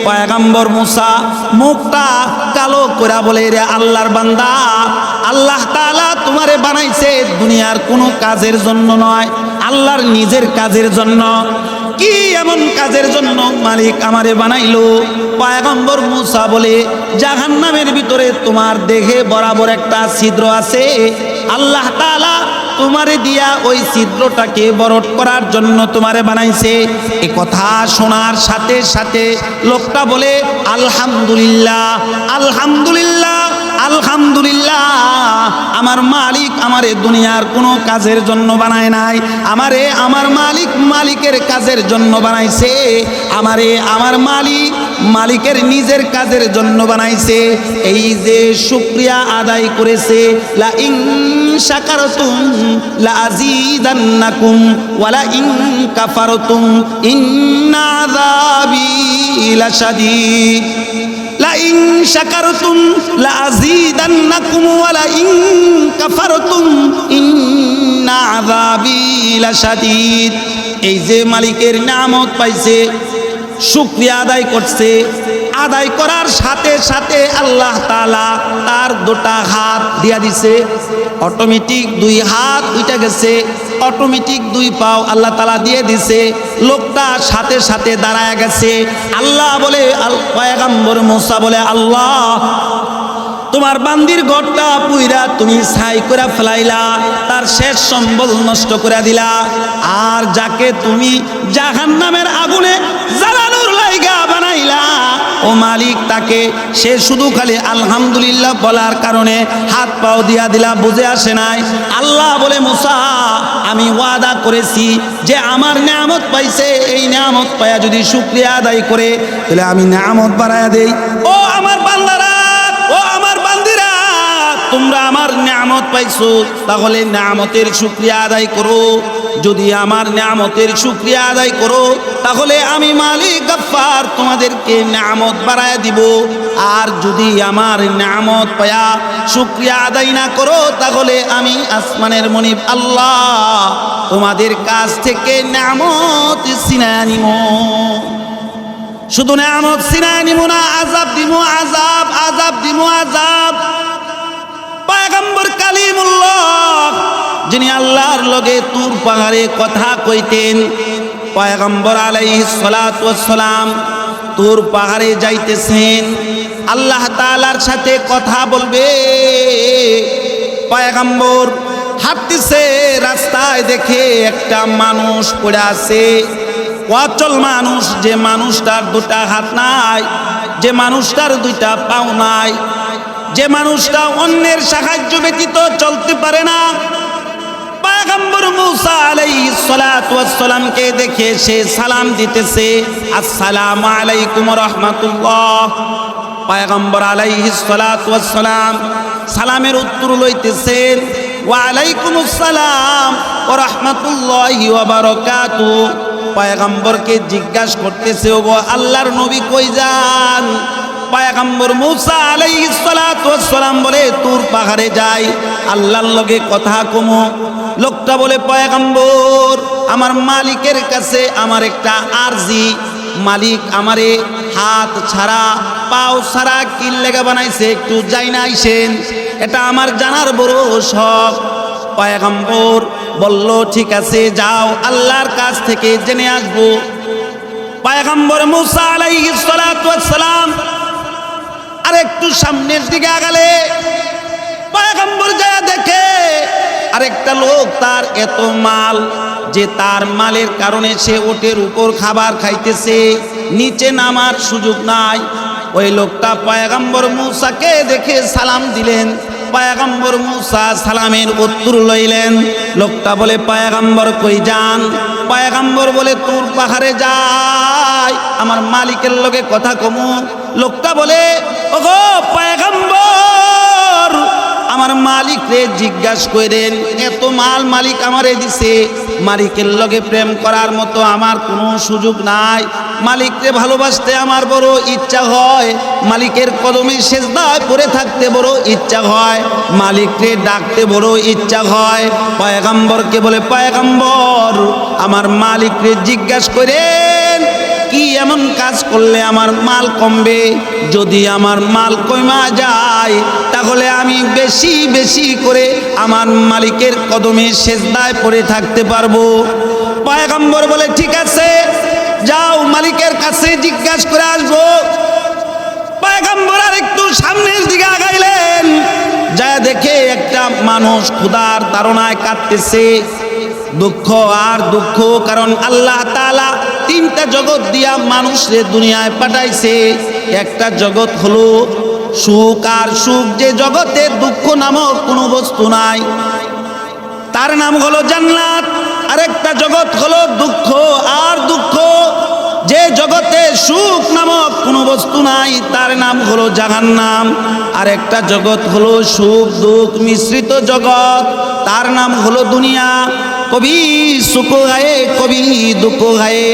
পয়গম্বর মুসা মুখটা কালো করে বলে, রে আল্লাহর বান্দা, আল্লাহ তাআলা তোমারে বানাইছে দুনিয়ার কোনো কাজের জন্য নয়, আল্লাহর নিজের কাজের জন্য। কি এমন কাজের জন্য মালিক আমারে বানাইলো? পয়গম্বর মুসা বলে, জাহান্নামের ভিতরে তোমার দেহে বরাবর একটা ছিদ্র আছে, আল্লাহ তাআলা তোমারে দিয়া ওই ছিদ্রটাকে বরট করার জন্য তোমারে বানাইছে। এই কথা শোনার সাথে সাথে লোকটা বলে, আলহামদুলিল্লাহ, আলহামদুলিল্লাহ, আলহামদুলিল্লাহ, আমার মালিক আমারে দুনিয়ার কোনো কাজের জন্য বানায় নাই, আমারে আমার মালিক মালিকের কাজের জন্য বানাইছে, আমারে আমার মালিক মালিকের নিজের কাজের জন্য বানাইছে। এই যে শুকরিয়া আদায় করেছে, লা ইন শাকারতুম লা আযীদান্নাকুম ওয়া লা ইন কাফারতুম ইন্না আযাবি লাশাদীদ। লা ইন শাকারতুম লা আযীদান্নাকুম ওয়া লা ইন কাফারতুম ইন্না আযাবি লাশাদীদ। এই যে মালিকের নিয়ামত পাইছে, শুকরিয়া আদায় করছে, আদায় করার সাথে সাথে আল্লাহ তাআলা তার দুটা হাত দিয়া দিছে, অটোমেটিক দুই হাত উঠে গেছে, অটোমেটিক দুই পাও আল্লাহ তাআলা দিয়ে দিছে। লোকটা সাথে সাথে দাঁড়ায় গেছে। আল্লাহ বলে, পয়গম্বর মুসা বলে, আল্লাহ তোমার বান্দির ঘরটা পুইরা তুমি ছাই করে ফেলাইলা, তার শেষ সম্বল নষ্ট করে দিলা, আর যাকে তুমি জাহান্নামের আগুনে জ্বালানোর লাইগা বানাইলা, ও মালিক তাকে সে শুধু খালি আলহামদুলিল্লাহ বলার কারণে হাত পাও দিয়া দিলা, বুঝে আসে নাই? আল্লাহ বলে, মুসা আমি ওয়াদা করেছি যে আমার নিয়ামত পাইছে, এই নিয়ামত পায়া যদি শুকরিয়া আদায় করে তাহলে আমি নিয়ামত বাড়ায়া দেই। ও আমার বান্দারা, ও আমার বান্দিরা, তোমরা আমার নিয়ামত পাইছো, তাহলে নিয়ামতের শুকরিয়া আদায় করো। যদি আমার নিয়ামতের শুকরিয়া আদায় করো তাহলে আমি মালিক গফফার তোমাদেরকে নিয়ামত বাড়ায় দিব। আর যদি আমার নিয়ামত পায়া শুকরিয়া আদায় না করো তাহলে আমি আসমানের মনিব আল্লাহ তোমাদের কাছ থেকে নিয়ামত ছিনায় নিব। শুধু নিয়ামত ছিনায় নিব না, আযাব দিব, আযাব, আযাব দিব, আযাব। পয়গম্বর কালিমুল্লাহ যিনি আল্লাহর লগে তুর পাহাড়ে কথা কইতেন, পয়গম্বর আলাইহিস সালাতু ওয়াস সালাম তুর পাহাড়ে যাইতেছেন, আল্লাহ তাআলার সাথে কথা বলবে। পয়গম্বর হাঁটতেছে, রাস্তায় দেখে একটা মানুষ পড়ে আছে, অচল মানুষ, যে মানুষটার দুটা হাত নাই, যে মানুষটার দুইটা পাও নাই, যে মানুষটা অন্যের সাহায্য ব্যতীত চলতে পারে না। পয়গম্বর মুসা আলাইহিস সালাতু ওয়াস সালামকে দেখে সে সালাম দিতেছে, আসসালামু আলাইকুম ওয়া রাহমাতুল্লাহ। পয়গম্বর আলাইহিস সালাতু ওয়াস সালাম সালামের উত্তর লইতেছেন, ওয়া আলাইকুমুস সালাম ওয়া রাহমাতুল্লাহি ওয়া বারাকাতুহু। পয়গম্বরকে জিজ্ঞাসা করতেছে, ও আল্লাহর নবী কই যান? পয়গম্বর মুসা আলাইহিস সালাতু ওয়াস সালাম বলে, তুর পাহাড়ে যাই, আল্লাহর লগে কথা কমু। লোকটা বলে, পয়গম্বর আমার মালিকের কাছে আমার একটা আরজি, মালিক আমারে হাত ছাড়া পাও ছাড়া কি লেগে বানাইছে একটু যাই না আইসেন, এটা আমার জানার বড় শখ। পয়গম্বর বলল, ঠিক আছে যাও, আল্লাহর কাছ থেকে জেনে আসবো। পয়গম্বর মুসা আলাইহিস সালাতু ওয়াস সালাম আর একটু সামনের দিকে আগালে পয়গম্বর যায় দেখে আরেকটা লোক, তার এত মাল যে তার মালের কারণে সে ওটের উপর খাবার খাইতেছে, নিচে নামার সুযোগ নাই। ওই লোকটা পয়গম্বর মুসাকে দেখে সালাম দিলেন। পয়গম্বর মুসা সালামের উত্তর লইলেন। লোকটা বলে, পয়গম্বর কই যান? পয়গম্বর বলে, তুর পাহাড়ে যাই, আমার মালিকের লগে কথা কমু। লোকটা বলে, ওগো পয়গম্বর, আমার মালিক রে জিজ্ঞাসা করেন, এত মাল মালিক আমারে দিছে, মালিকের লগে প্রেম করার মতো আমার কোনো সুযোগ নাই। মালিককে ভালোবাসতে আমার বড় ইচ্ছা হয়, মালিকের কদমে সেজদায় পড়ে থাকতে বড় ইচ্ছা হয়, মালিককে ডাকতে বড় ইচ্ছা হয়। পয়গম্বরকে বলে, পয়গম্বর আমার মালিককে জিজ্ঞাসা করেন কি এমন কাজ করলে আমার মাল কমবে? যদি আমার মাল কমা যায় তাহলে আমি বেশি বেশি করে আমার মালিকের কদমে সেজদায় পড়ে থাকতে পারবো। পয়গম্বর বলে ঠিক আছে, যাও মালিকের কাছে জিজ্ঞাসা করে আসবো। পয়গম্বর আর একটু সামনের দিকে আগাইলেন, যা দেখে একটা মানুষ ক্ষুধার তাড়নায় কাঁদতেছে। দুঃখ আর দুঃখ, কারণ আল্লাহ তাআলা তিনটা জগৎ দিয়া মানুষরে দুনিয়ায় পাঠাইছে। একটা জগৎ হলো সুখ, আর সুখ যে জগতে দুঃখ নামক কোনো বস্তু নাই, তার নাম হলো জান্নাত। আরেকটা জগৎ হলো দুঃখ, আর দুঃখ যে জগতে সুখ নামক কোনো বস্তু নাই, তার নাম হলো জাহান্নাম। আরেকটা জগৎ হলো সুখ দুঃখ মিশ্রিত জগৎ, তার নাম হলো দুনিয়া। কবি সুখ গায়ে কবি দুঃখ গায়ে,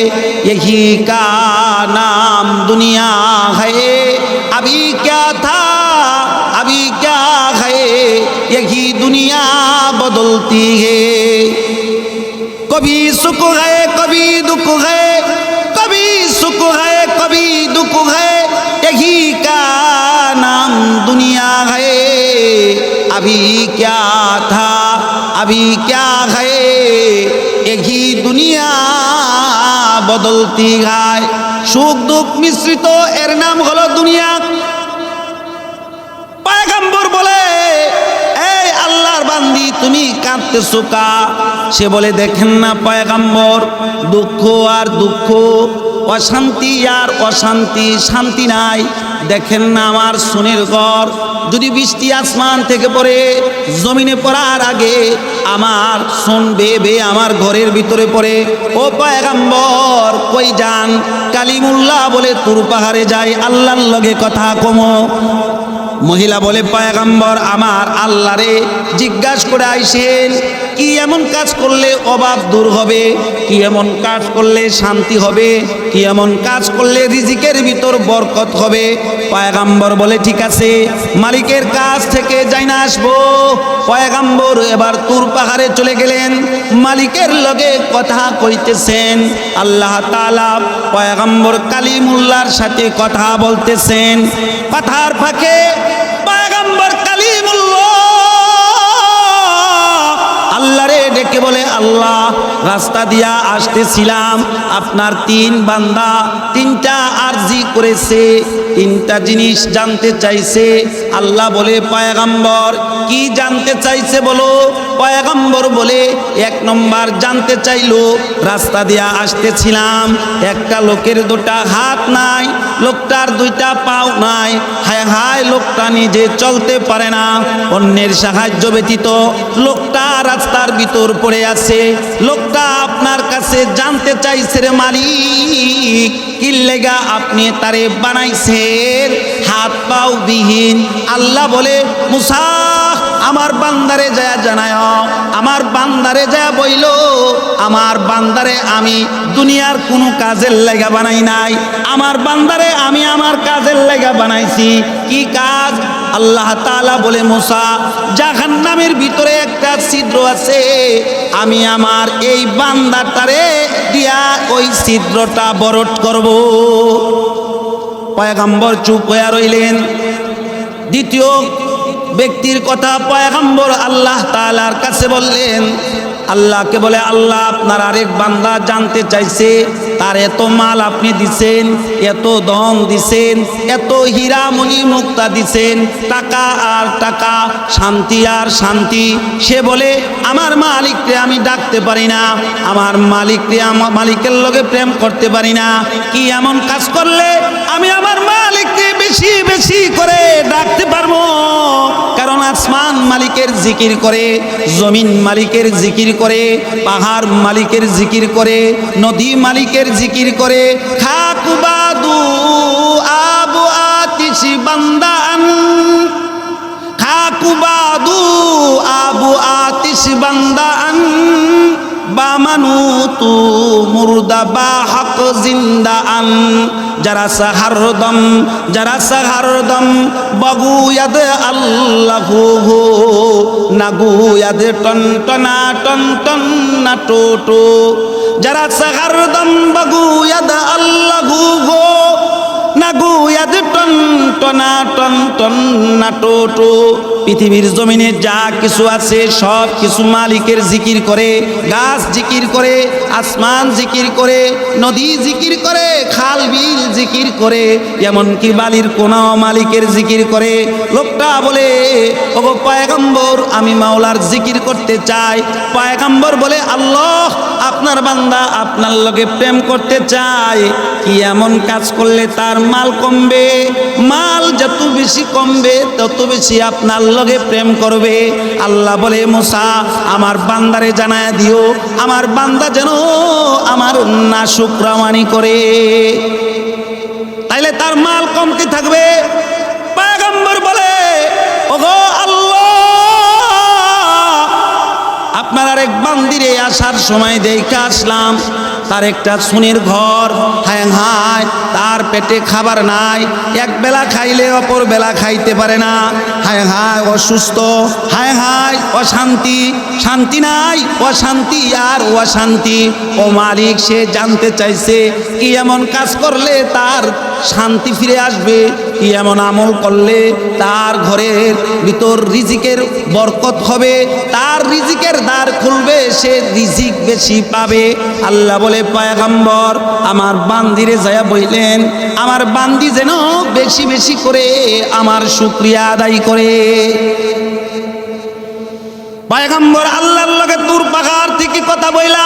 यही का नाम दुनिया है। अभी क्या था अभी क्या है, यही दुनिया बदलती है। कभी सुख है कभी दुख है, कभी सुख है कभी दुख है, यही का नाम दुनिया है। अभी क्या था अभी क्या है, यही दुनिया বদলতি গায়। সুখ দুঃখ মিশ্রিত, এর নাম হলো দুনিয়া। পয়গম্বর বলে, এই আল্লাহর বান্দি তুমি কাঁদতেছো কা? সে বলে, দেখেন না পয়গম্বর, দুঃখ আর দুঃখ, অশান্তি আর অশান্তি, শান্তি নাই। দেখেন না আমার সোনের ঘর, যদি বৃষ্টি আসমান থেকে পড়ে জমিনে পড়ার আগে আমার সোন বেয়ে বেয়ে আমার ঘরের ভিতরে পড়ে। ও পয়গম্বর কই যান? কালিমুল্লাহ বলে তুর পাহাড়ে যাই, আল্লাহর লগে কথা কমো। মহিলা বলে, পয়গম্বর আমার আল্লাহরে জিজ্ঞাসা করে আইসেন, কি এমন কাজ করলে অভাব দূর হবে, কি এমন কাজ করলে শান্তি হবে, কি এমন কাজ করলে রিজিকের ভিতর বরকত হবে। পয়গম্বর বলে ঠিক আছে, মালিকের কাছ থেকে যাই না আসবো। পয়গম্বর এবার তুর পাহাড়ে চলে গেলেন, মালিকের লগে কথা কইতেছেন। আল্লাহ তাআলা পয়গম্বর কালিমুল্লাহর সাথে কথা বলতেছেন। কথার ফাঁকে পয়গম্বর কালিমুল্লাহ আল্লাহরে ডেকে বলে, আল্লাহ রাস্তা দিয়া আসতেছিলাম, আপনার তিন বান্দা তিনটা আরজি করেছে, তিনটা জিনিস জানতে চাইছে। আল্লাহ বলে, পয়গম্বর কি জানতে চাইছে বলো? পয়গম্বর বলে, এক নম্বর জানতে চাইলো, রাস্তা দিয়া আসতেছিলাম, একটা লোকের দুটা হাত নাই, লোকটার দুইটা পাও নাই, হায় হায় লোকটা নিজে চলতে পারে না, অন্যের সাহায্য ব্যতীত লোকটা রাস্তার ভিতর পড়ে আছে। লোকটা আপনার কাছে জানতে চাইছে, রে মালিক কি লেগা আপনি তারে বানাইছেন হাত পাও বিহীন? আল্লাহ বলে, মুসা আমার বান্দারে যায় জানায়, আমার বান্দারে যায় বইল, আমার বান্দারে আমি দুনিয়ার কোনো কাজের লেগা বানাই নাই, আমার বান্দারে আমি আমার কাজের লেগা বানাইছি। কি কাজ? আল্লাহ তাআলা বলে, মুসা জাহান্নামের ভিতরে একটা ছিদ্র আছে, আমি আমার এই বান্দাটারে দিয়া ওই ছিদ্রটা বরট করব। পয়গম্বর চুপ হয়ে রইলেন। দ্বিতীয় ব্যক্তির কথা পয়গম্বর আল্লাহ তাআলার কাছে বললেন। আল্লাহকে বলে, আল্লাহ আপনার আরেক বান্দা জানতে চাইছে, তার এত মাল আপনি দিছেন, এত ধন দিছেন, এত হীরামণি মুক্তা দিছেন, টাকা আর টাকা, শান্তি আর শান্তি। সে বলে, আমার মালিককে আমি ডাকতে পারি না, আমার মালিককে আমার মালিকের লগে প্রেম করতে পারি না। কি এমন কাজ করলে আমি আমার মালিককে বেশি বেশি করে ডাকতে পারবো? কারণ আসমান মালিকের জিকির করে, জমিন মালিকের জিকির করে, পাহাড় মালিকের জিকির করে, নদী মালিকের জিকির করে। খাকুবাদু আবু আতিশ বান্দান, খাকুবাদু আবু আতিশ বান্দান, বামানুতু মুর্দা বা হক জিন্দান। যারা সাহারদম যারা সাহারদম বগুয়াদ আল্লাহু নাগুয়াদ টন টনা টন টন না টোটো। যারা সাগার দম বাগু ইয়াদ আল্লাহু গো নাগু ইয়াদ টন টনা টন টন নাটো পৃথিবীর জমিনে যা কিছু আছে সব কিছু মালিকের জিকির করে, গাছ জিকির করে, আসমান জিকির করে, নদী জিকির করে, খাল বিল জিকির করে, এমনকি বালির কোনাও মালিকের জিকির করে। লোকটা বলে ওগো পয়গম্বর আমি মাওলার জিকির করতে চাই। পয়গম্বর বলে আল্লাহ আপনার বান্দা আপনার লগে প্রেম করতে চায়, কি এমন কাজ করলে তার মাল কমবে? মাল যত বেশি কমবে তত বেশি আপনার লগে প্রেম করবে। আল্লাহ বলে মুসা আমার বান্দারে জানায় দিও আমার বান্দা যেন আমার নাশুকরামানি করে, তাইলে তার মাল কমতে থাকবে। পয়গম্বর বলে ওগো আল্লাহ আপনার আরেক বান্দিরে আসার সময় দেখে আসলাম তার একটা সোনের ঘর, হায় হায় তার পেটে খাবার নাই, এক বেলা খাইলে অপর বেলা খাইতে পারে না, হায় হায় অসুস্থ, হায় হায় অশান্তি, শান্তি নাই, অশান্তি আর অশান্তি। ও মালিক সে জানতে চাইছে কি এমন কাজ করলে তার শান্তি ফিরে আসবে, কি এমন আমল করলে তার ঘরের ভিতর রিজিকের বরকত হবে, তার রিজিকের দ্বার খুলবে, সে রিজিক বেশি পাবে। আল্লাহ বলে পয়গম্বর আমার বান্দিরে যায়া বললেন আমার বান্দি যেন বেশি বেশি করে আমার শুকরিয়া আদায় করে। পয়গম্বর আল্লাহর লগে দূর পাহাড় থেকে কথা বইলা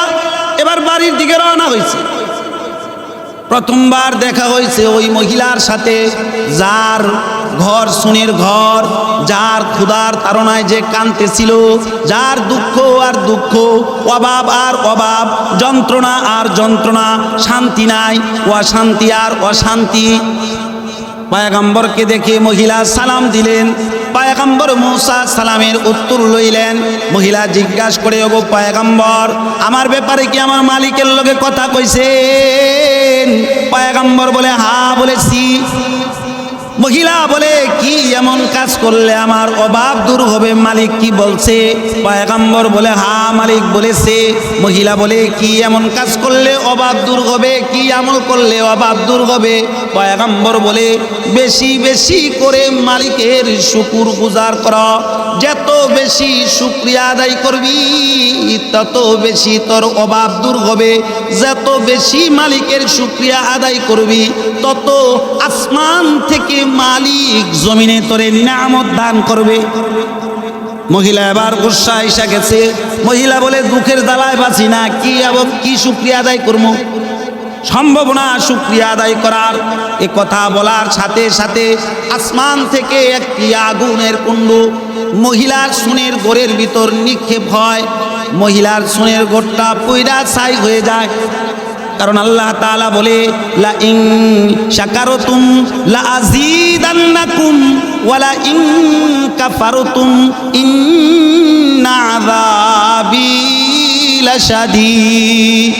এবার বাড়ির দিকে রওনা হয়েছে। প্রথমবার দেখা হয়েছে ওই মহিলার সাথে যার ঘর সোনের ঘর, যার ক্ষুধার তাড়নায় যে কাঁদতেছিল, যার দুঃখ আর দুঃখ, অভাব আর অভাব, যন্ত্রণা আর যন্ত্রণা, শান্তি নাই, অশান্তি আর অশান্তি। পয়গম্বরকে দেখে মহিলা সালাম দিলেন। পয়গম্বর মুসা সালামের উত্তর লইলেন। মহিলা জিজ্ঞাসা করে ওগো পয়গম্বর আমার ব্যাপারে কি আমার মালিকের লগে কথা কইছেন? পয়গম্বর বলে হ্যাঁ বলেছি। মহিলা বলে কি এমন কাজ করলে আমার অভাব দূর হবে, মালিক কি বলছে? পয়গম্বর বলে হ্যাঁ মালিক বলেছে। মহিলা বলে কি এমন কাজ করলে অভাব দূর হবে, কি আমল করলে অভাব দূর হবে? পয়গম্বর বলে বেশি বেশি করে মালিকের শুকুর গুজার কর, যত বেশি শুকরিয়া আদায় করবি তত বেশি তোর অভাব দূর হবে, যত বেশি মালিকের শুকরিয়া আদায় করবি তত আসমান থেকে মালিক জমিনে তোরে নিয়ামত দান করবে। মহিলা এবার গুসা এসে গেছে। মহিলা বলে দুঃখের জ্বালায় বাঁচি না, কি শুকরিয়া আদায় করবো, সম্ভব না শুকরিয়া আদায় করার। এ কথা বলার সাথে সাথে আসমান থেকে একটি আগুনের কুণ্ড মহিলার সোনের ঘরের ভিতর নিক্ষেপ হয়। মহিলার সোনের ঘরটা পুইরা ছাই হয়ে যায়। কারণ আল্লাহ তাআলা বলে লা ইন শাকারতুম লা আযীদান্নাকুম ওয়া লা ইন কাফারতুম ইন্না আযাবি লাশাদীদ।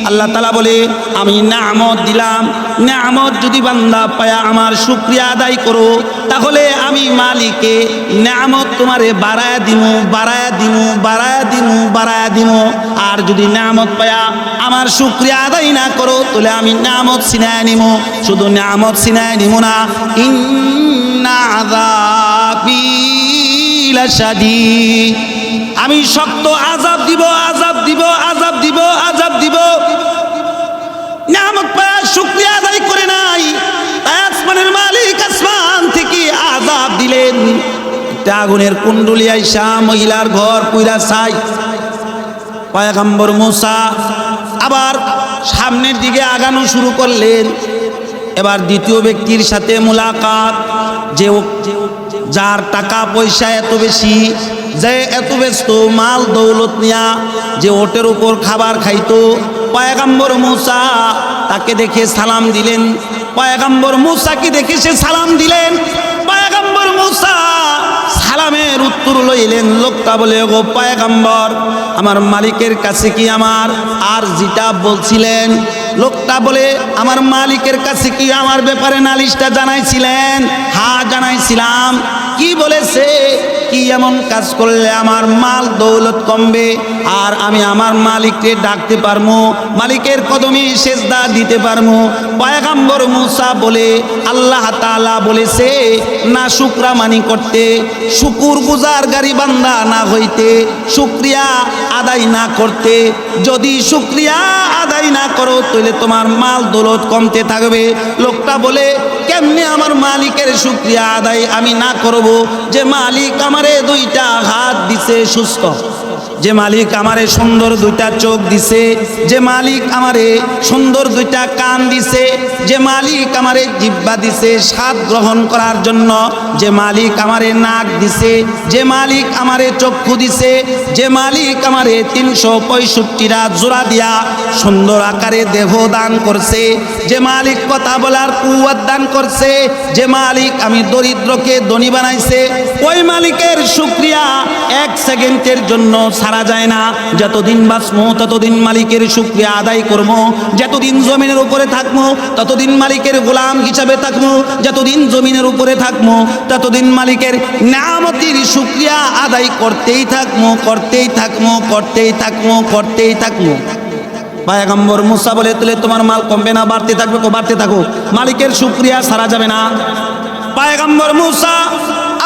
আল্লাহ তাআলা বলে আমি নিয়ামত দিলাম, নিয়ামত যদি বান্দা পায়া আমার শুকরিয়া আদায় করো তাহলে আমি মালিকে নিয়ামত তোমারে বাড়ায়া দিমু, বাড়ায়া দিমু, বাড়ায়া দিমু, বাড়ায়া দিমু। আর যদি নিয়ামত পায়া আমার শুকরিয়া আদায় না করো তাহলে আমি নিয়ামত ছিনায় নিমু। শুধু নিয়ামত ছিনায় নিমু না, ইন্না আযাবি লাশাদীদ, আমি শক্ত আযাব দিব, আযাব দিব, আযাব দিব, আযাব দিব। নিয়ামত পায়া শুকরিয়া আদায় করে নাই, আসমানের মালিক আসমান থেকে আযাব দিলেন। একটা আগুনের কুণ্ডলী আইসা মহিলার ঘর পুইরা ছাই। পয়গম্বর মুসা আবার সামনের দিকে আগানো শুরু করলেন। এবার দ্বিতীয় ব্যক্তির সাথে মুলাকাত, যে যার টাকা পয়সা এত বেশি, যে এত ব্যস্ত মাল দৌলত নিয়া, যে ওটের উপর খাবার খাইতো। পয়গম্বর মুসা তাকে দেখে সালাম দিলেন। পয়গম্বর মুসাকে দেখে সে সালাম দিলেন। পয়গম্বর মুসা সালামের উত্তর লইলেন। লোকটা বলে গো পয়গম্বর আমার মালিকের কাছে কি আমার আর যেটা বলছিলেন? লোকটা বলে আমার মালিকের কাছে কি আমার ব্যাপারে নালিশটা জানাইছিলেন? হ্যাঁ জানাইছিলাম। কি বলেছে, কি এমন কাজ করলে আমার মাল দৌলত কমবে আর আমি আমার মালিককে ডাকতে পারবো, মালিকের কদমে সেজদা দিতে পারবো। পয়গম্বর মুসা বলে আল্লাহ তাআলা বলেছে না শুকরামানি করতে, শুকুর গুজারগারি বান্দা না হইতে, শুকরিয়া আদায় না করতে। যদি শুকরিয়া আদায় না করো তাহলে তোমার মাল দৌলত কমতে থাকবে। লোকটা বলে কেমনে আমার মালিকের শুকরিয়া আদায় আমি না করব, যে মালিক আমারে দুইটা হাত দিছে সুস্থ, যে মালিক আমারে সুন্দর দুইটা চোখ দিছে, যে মালিক আমারে সুন্দর দুইটা কান দিছে, যে মালিক আমারে জিহ্বা দিছে স্বাদ গ্রহণ করার জন্য, যে মালিক আমারে নাক দিছে, যে মালিক আমারে চক্ষু দিছে, যে মালিক আমারে 365টা জোড়া দিয়া সুন্দর আকারে দেহ দান করছে, যে মালিক কথা বলার কুওয়াত দান করছে, যে মালিক আমি দরিদ্রকে ধনী বানাইছে, ওই মালিকের শুকরিয়া এক সেকেন্ডের জন্য ছাড়া যায় না। যতদিন বাঁচবো ততদিন মালিকের শুকরিয়া আদায় করবো, যতদিন জমিনের উপরে থাকবো ততদিন মালিকের গোলাম হিসাবে থাকবো, যতদিন জমিনের উপরে থাকবো ততদিন মালিকের নিয়ামতের শুকরিয়া আদায় করতেই থাকবো, করতেই থাকবো, করতেই থাকবো, করতেই থাকবো। পয়গম্বর মুসা বলে তাহলে তোমার মাল কমবে না, বাড়তে থাকবে, বাড়তে থাকো, মালিকের শুকরিয়া ছাড়া যাবে না। পয়গম্বর মুসা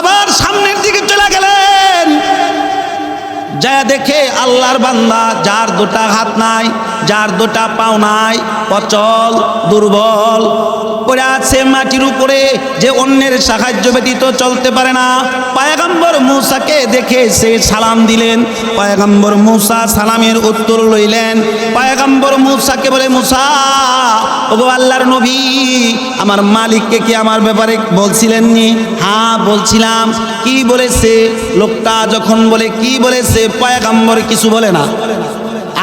আবার সামনের দিকে চলে গেলেন, যা দেখে আল্লাহর বান্দা যার দুটা হাত নাই, যার দুটা পাও নাই, অচল দুর্বল পড়ে আছে মাটির উপরে, যে অন্যের সাহায্য ব্যতীত চলতে পারে না। পয়গম্বর মুসাকে দেখে সে সালাম দিলেন। পয়গম্বর মুসা সালামের উত্তর লইলেন। পয়গম্বর মুসাকে বলে মুসা, ওগো আল্লাহর নবী, আমার মালিককে কি আমার ব্যাপারে বলছিলেন নি? হ্যাঁ বলছিলাম। কি বলেছে? লোকটা যখন বলে কি বলেছে, পয়গম্বর কিছু বলে না।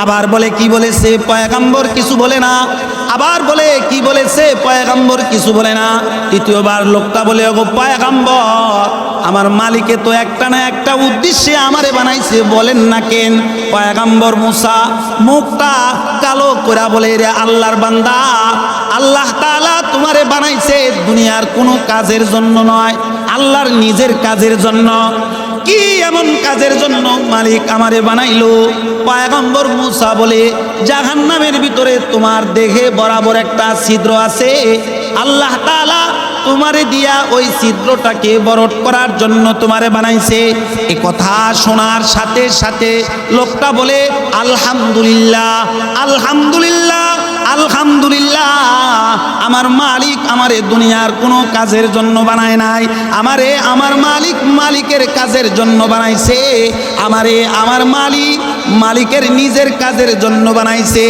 আবার বলে কি বলেছে, পয়গম্বর কিছু বলে না। আবার বলে কি বলেছে, পয়গম্বর কিছু বলে না। তৃতীয়বার লোকটা বলে ওগো পয়গম্বর, আমার মালিকে তো একটা না একটা উদ্দেশ্যে আমারে বানাইছে, বলেন না কেন? পয়গম্বর মুসা মুখটা কালো করে বলে, রে আল্লাহর বান্দা, আল্লাহ তাআলা তোমারে বানাইছে দুনিয়ার কোনো কাজের জন্য নয়, আল্লাহর নিজের কাজের জন্য। কি এমন কাজের জন্য মালিক আমারে বানাইলো? পয়গম্বর মুসা বলে, জাহান্নামের ভিতরে তোমার দেহে বরাবর একটা ছিদ্র আছে, আল্লাহ তাআলা তোমারে দিয়া ওই ছিদ্রটাকে বরট করার জন্য তোমারে বানাইছে। এই কথা শোনার সাথে সাথে লোকটা বলে আলহামদুলিল্লাহ, আলহামদুলিল্লাহ, আলহামদুলিল্লাহ, আমার মালিক আমারে দুনিয়ার কোনো কাজের জন্য বানায় নাই, আমারে আমার মালিক মালিকের কাজের জন্য বানাইছে, আমারে আমার মালিক মালিকের নিজের কাজের জন্য বানাইছে।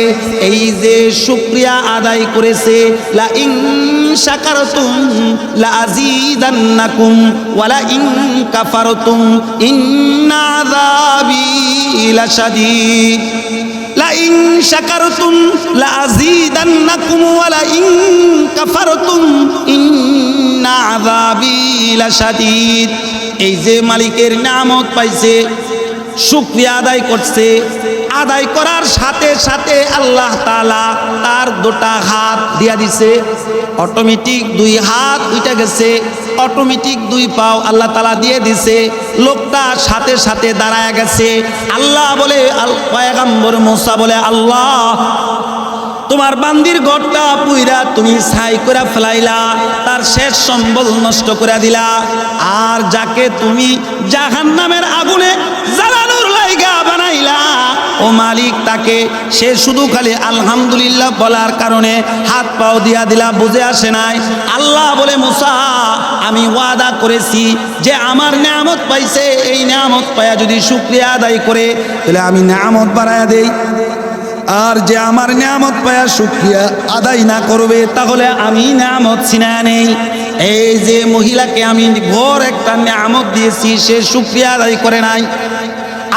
এই যে শুকরিয়া আদায় করেছে, লা ইন শাকারতুম লা আযীদান্নাকুম ওয়া লা ইন কাফারতুম ইন্না আযাবি লাশাদীদ। লা ইন শাকারতুম লা আযীদান্নাকুম ওয়া লা ইন কাফারতুম ইন্না আযাবি লাশাদীদ। এই যে মালিকের নিয়ামত পাইছে, শুকরিয়া আদায় করছে, আদায় করার সাথে সাথে আল্লাহ তাআলা তার দুটা হাত দিয়া দিছে, অটোমেটিক দুই হাত উঠে গেছে, অটোমেটিক দুই পাও আল্লাহ তাআলা দিয়ে দিছে। লোকটা সাথে সাথে দাঁড়ায় গেছে। আল্লাহ বলে, পয়গম্বর মুসা বলে, আল্লাহ তোমার বান্দির ঘরটা পুইরা তুমি ছাই করে ফেলাইলা, তার শেষ সম্বল নষ্ট করে দিলা, আর যাকে তুমি জাহান্নামের আগুনে জ্বালানোর লাইগা বানাইলা, ও মালিক তাকে সে শুধু খালি আলহামদুলিল্লাহ বলার কারণে হাত পাও দিয়া দিলা, বুঝে আসে নাই? আল্লাহ বলে, মুসা আমি ওয়াদা করেছি যে আমার নিয়ামত পাইছে, এই নিয়ামত পায়া যদি শুকরিয়া আদায় করে তাহলে আমি নিয়ামত বাড়ায়া দেই, আর যে আমার নিয়ামত পায়া শুকরিয়া আদায় না করবে তাহলে আমি নিয়ামত ছিনা নেই। এই যে মহিলাকে আমি বড় একটা নিয়ামত দিয়েছি, সে শুকরিয়া আদায় করে নাই,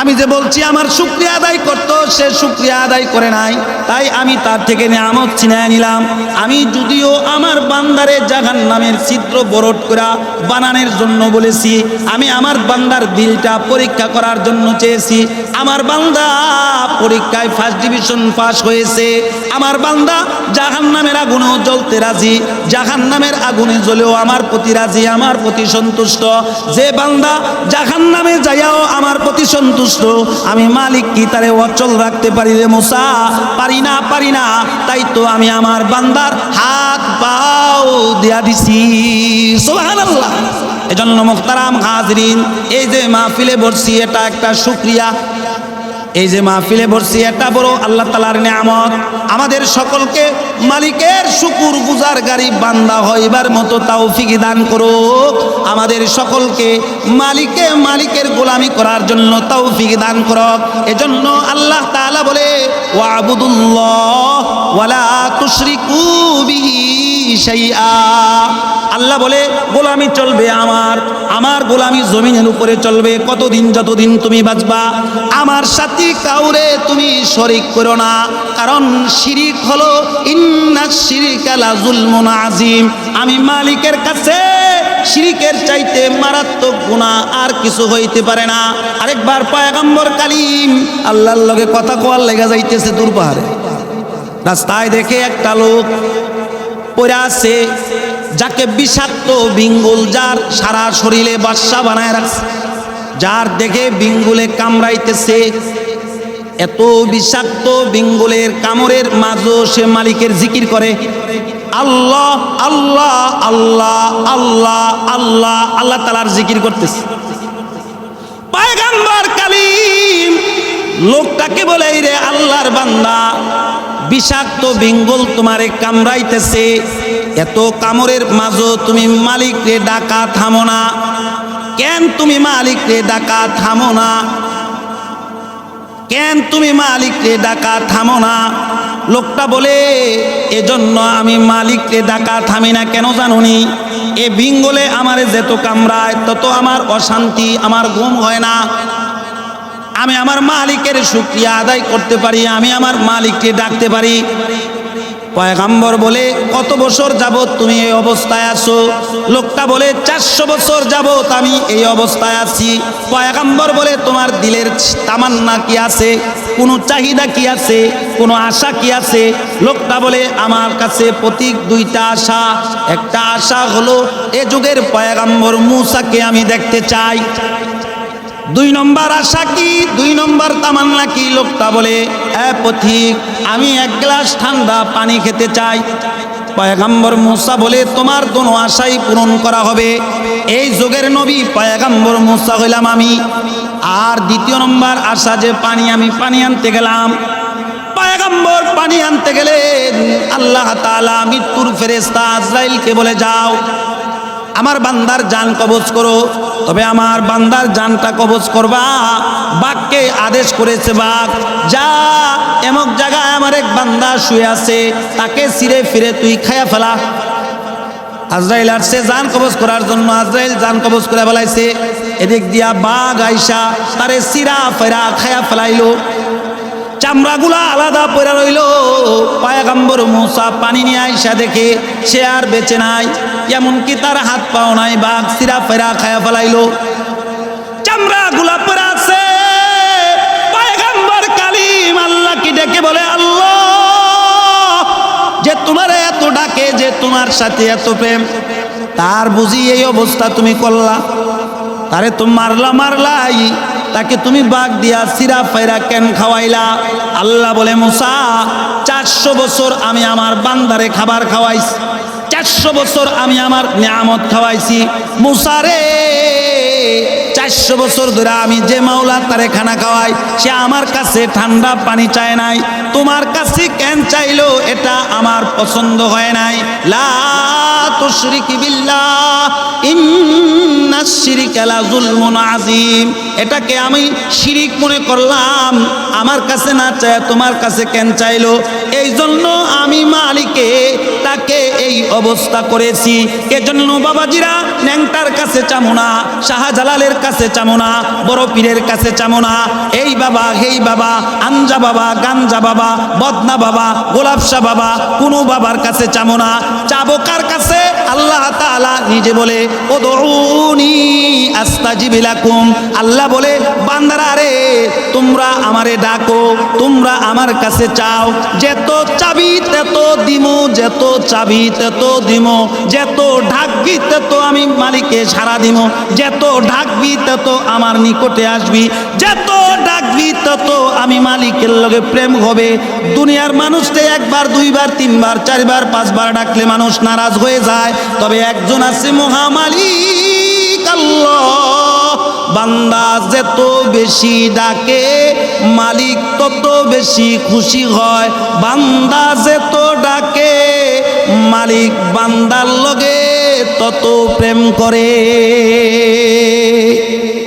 আমি যে বলছি আমার শুকরিয়া আদায় করতো, সে শুকরিয়া আদায় করে নাই, তাই আমি তার থেকে নিয়ামত ছিনিয়ে নিলাম। আমি যদিও আমার বান্দারে জাহান্নামের ছিদ্র বরট করা বানানোর জন্য বলেছি, আমি আমার বান্দার দিলটা পরীক্ষা করার জন্য চেয়েছি। আমার বান্দা পরীক্ষায় ফার্স্ট ডিভিশন পাস হয়েছে। আমার বান্দা জাহান্নামের আগুনেও জ্বলতে রাজি, জাহান্নামের আগুনে জ্বলেও আমার প্রতি রাজি, আমার প্রতি সন্তুষ্ট। যে বান্দা জাহান্নামে যাইয়াও আমার প্রতি সন্তুষ্ট, আমি মালিক কি তারে অচল রাখতে পারি রে মুসা? পারি না, পারি না। তাই তো আমি আমার বান্দার হাত পাও দিয়া দিছি। সুবহানাল্লাহ। এজন্য মুহতারাম হাজরিন, এই যে মাহফিলে বসছি এটা একটা শুকরিয়া। এই যে মাহফিলে বসছি এটা বড় আল্লাহ তাআলার নিয়ামত। আমাদের সকলকে মালিকের শুকুর গুজারগারি বান্দা হইবার মতো তৌফিক দান করুক। আমাদের সকলকে মালিকের গোলামি করার জন্য তৌফিক দান করুক। এজন্য আল্লাহ তাআলা বলে ওয়াবুদুল্লাহ ওয়ালা তুশরিকু বিহি শাইআ। আল্লাহ বলে গোলামি চলবে আমার গোলামি জমিনের উপরে চলবে কতদিন, যতদিন তুমি বাঁচবা। আমার সাথে কাউরে তুমি শরীক করো না, কারণ শিরিক হলো ইন্নাশ শিরকা লা যুলমুন আযীম। আমি মালিকের কাছে শিরিকের চাইতে মারাত্মক গুনাহ আর কিছু হইতে পারে না। আরেকবার পয়গম্বর কালিম আল্লাহর লগে কথা কোয়ার লেগে যাইতেছে দূর পাহাড়ে, রাস্তায় দেখে একটা লোক পড়ে আছে, যাকে বিষাক্ত বিঙ্গুল, যার সারা শরীরে বাসা বানায় রাখছে, যার দেখে বিঙ্গুলে কামড়াইতেছে। এত বিষাক্ত বিঙ্গুলের কামড়ের মাঝেও সে মালিকের জিকির করে, আল্লাহ আল্লাহ আল্লাহ আল্লাহ আল্লাহ আল্লাহ তাআলার জিকির করতেছে। পয়গম্বর কালিম লোকটাকে বলে, রে আল্লাহর বান্দা, বিষাক্ত বিঙ্গুল তোমারে কামড়াইতেছে, এত কামড়ের মাঝে তুমি মালিক রে ডাকা থামো না কেন? তুমি মালিক রে ডাকা থামো না কেন? তুমি মালিক রে ডাকা থামো না? লোকটা বলে, এজন্য আমি মালিক রে ডাকা থামি না কেন জানুনি? এ বিঙ্গলে আমারে যত কামড়ায় তত আমার অশান্তি, আমার ঘুম হয় না। আমি আমার মালিকের শুকরিয়া আদায় করতে পারি, আমি আমার মালিককে ডাকতে পারি। পয়গম্বর বলে, কত বছর যাবত তুমি এই অবস্থায় আছো? লোকটা বলে, 400 বছর যাবত আমি এই অবস্থায় আছি। পয়গম্বর বলে, তোমার দিলের তামান্না কি আছে? কোনো চাহিদা কি আছে? কোনো আশা কি আছে? লোকটা বলে, আমার কাছে প্রতীক দুইটা আশা। একটা আশা হলো এ যুগের পয়গম্বর মূসাকে আমি দেখতে চাই। 2 নম্বর আশা কি? 2 নম্বর তামান্না কি? লোকটা বলে, পথিক, আমি 1 গ্লাস ঠান্ডা পানি খেতে চাই। পয়গম্বর মূসা বলে, তোমার দোনো আশাই পূরণ করা হবে। এই যুগের নবী পয়গম্বর মূসা হইলাম আমি। আর 2 নম্বর আশা যে আমি পানি আনতে গেলাম। পয়গম্বর পানি আনতে গেলেন, আল্লাহ তাআলা মৃত্যুর ফেরেশতা আজরাইলকে বলে, যাও আমার বান্দার জান কবজ করো। তবে আমার বান্দার জানটা কবজ করবা, বাঘকে আদেশ করেছে, বাঘ যা এমক জায়গায় আমার এক বান্দা শুয়ে আছে, তাকে ছিঁড়ে ফিরে তুই খায়া ফেলা। আজরাইল আসছে জান কবজ করার জন্য, আজরাইল জান কবজ করে ফেলাইছে। এদিক দিয়া বাঘ আইসা তারে চিরা ফেরা খায়া ফেলাইলো, চামড়াগুলা আলাদা পড়ে রইল। পয়গম্বর মূসা পানি নিয়ে আইসা দেখে সে আর বেঁচে নাই, এমনকি তার হাত পাও নাই, বাঘ চিরা ফেরা খায়া ফেলাইলো, চামড়াগুলা পড়ে আছে। পয়গম্বর কালিম আল্লাহকে ডেকে বলে, আল্লাহ, যে তোমার এত ডাকে, যে তোমার সাথে এত প্রেম, তার বুঝি এই অবস্থা তুমি করলা? তারে তো মারলাই, তাকে তুমি বাঘ দিয়া চিরা ফেরা কেন খাওয়াইলা? আল্লাহ বলে, মূসা, 400 বছর আমি আমার বান্দারে খাবার খাওয়াইছি, 400 বছর আমি আমার নিয়ামত খাওয়াইছি। মূসা রে, 400 বছর ধরে আমি যে মাওলা তারে খানা খাওয়াই, সে আমার কাছে ঠান্ডা পানি চায় নাই, তোমার কাছে কেন চাইলো? এটা আমার পছন্দ হয় নাই। লা তুশরিক বিল্লাহ ইন্নাশ শিরকা লা যুলমুন আযীম। এটাকে আমি শিরিক মনে করলাম, আমার কাছে না চায় তোমার কাছে কেন চাইলো? এই জন্য আমি মালিকে তাকে এই অবস্থা করেছি। এজন্য বাবাজিরা ন্যাংটার কাছে চামো না, শাহজালালের কাছে চামো না, বড় পীরের কাছে চামো না, এই বাবা হেই বাবা, আঞ্জা বাবা, গাঞ্জা বাবা, বদনা বাবা, গোলাপশা বাবা, কোনো বাবার কাছে চামো না। চাবো কার কাছে? আল্লাহ তাআলা নিজে বলে উদউনি আস্তাজিব লাকুম। আল্লাহ বলে বান্দারা রে তোমরা আমারে ডাকো, তোমরা আমার কাছে চাও, যত চাবি তত দিমো, যত চাবি তত দিমো, যত ডাকবি তত আমি মালিকে সাড়া দিমো, যত ডাকবি তত আমার নিকটে আসবি, যত ডাকবি তত আমি মালিকের লগে প্রেম হবে। দুনিয়ার মানুষকে একবার দুইবার তিনবার চারবার পাঁচবার ডাকলে মানুষ নারাজ হয়ে যায়, তবে একজন আছে মহামালিক আল্লাহ। বান্দা যত বেশি ডাকে মালিক তত বেশি খুশি হয়, বান্দা যত ডাকে মালিক বান্দার লগে তত প্রেম করে।